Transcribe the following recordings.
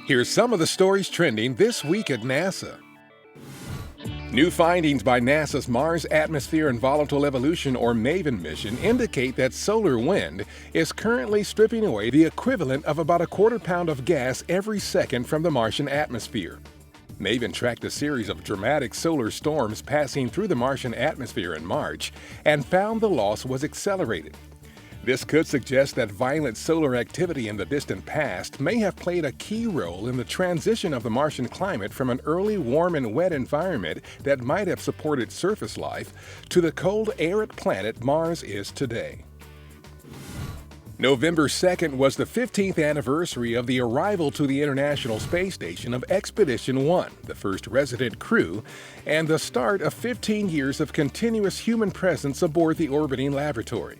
Here's some of the stories trending this week at NASA. New findings by NASA's Mars Atmosphere and Volatile Evolution, or MAVEN mission, indicate that solar wind is currently stripping away the equivalent of about a quarter pound of gas every second from the Martian atmosphere. MAVEN tracked a series of dramatic solar storms passing through the Martian atmosphere in March and found the loss was accelerated. This could suggest that violent solar activity in the distant past may have played a key role in the transition of the Martian climate from an early warm and wet environment that might have supported surface life to the cold, arid planet Mars is today. November 2nd was the 15th anniversary of the arrival to the International Space Station of Expedition 1, the first resident crew, and the start of 15 years of continuous human presence aboard the orbiting laboratory.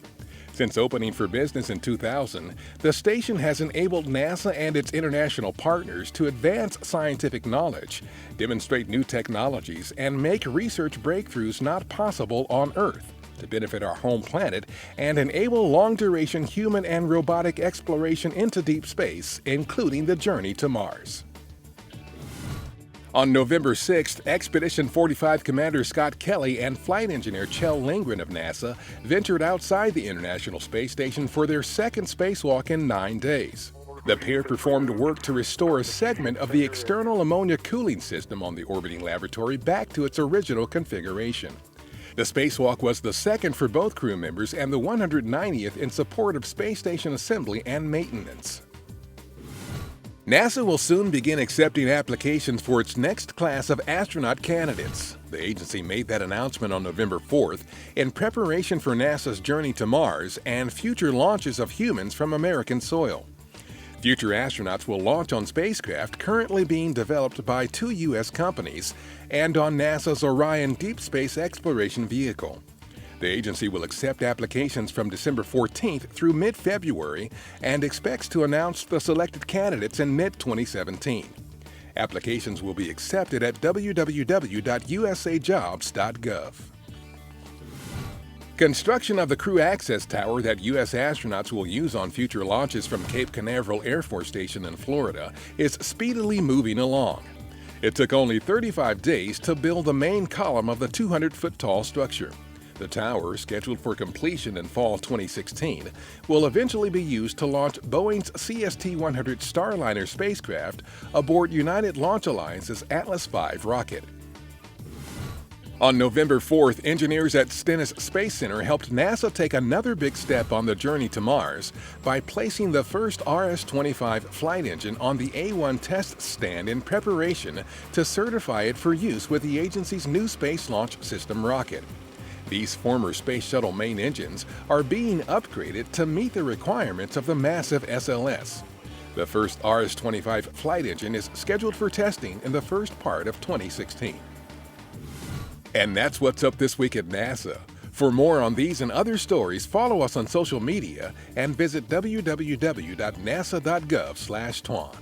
Since opening for business in 2000, the station has enabled NASA and its international partners to advance scientific knowledge, demonstrate new technologies, and make research breakthroughs not possible on Earth to benefit our home planet and enable long-duration human and robotic exploration into deep space, including the journey to Mars. On November 6th, Expedition 45 Commander Scott Kelly and flight engineer Kjell Lindgren of NASA ventured outside the International Space Station for their second spacewalk in 9 days. The pair performed work to restore a segment of the external ammonia cooling system on the orbiting laboratory back to its original configuration. The spacewalk was the second for both crew members and the 190th in support of space station assembly and maintenance. NASA will soon begin accepting applications for its next class of astronaut candidates. The agency made that announcement on November 4th in preparation for NASA's journey to Mars and future launches of humans from American soil. Future astronauts will launch on spacecraft currently being developed by 2 U.S. companies and on NASA's Orion deep space exploration vehicle. The agency will accept applications from December 14th through mid-February and expects to announce the selected candidates in mid-2017. Applications will be accepted at www.usajobs.gov. Construction of the crew access tower that U.S. astronauts will use on future launches from Cape Canaveral Air Force Station in Florida is speedily moving along. It took only 35 days to build the main column of the 200-foot-tall structure. The tower, scheduled for completion in fall 2016, will eventually be used to launch Boeing's CST-100 Starliner spacecraft aboard United Launch Alliance's Atlas V rocket. On November 4th, engineers at Stennis Space Center helped NASA take another big step on the journey to Mars by placing the first RS-25 flight engine on the A-1 test stand in preparation to certify it for use with the agency's new Space Launch System rocket. These former Space Shuttle main engines are being upgraded to meet the requirements of the massive SLS. The first RS-25 flight engine is scheduled for testing in the first part of 2016. And that's what's up this week at NASA. For more on these and other stories, follow us on social media and visit www.nasa.gov/twan.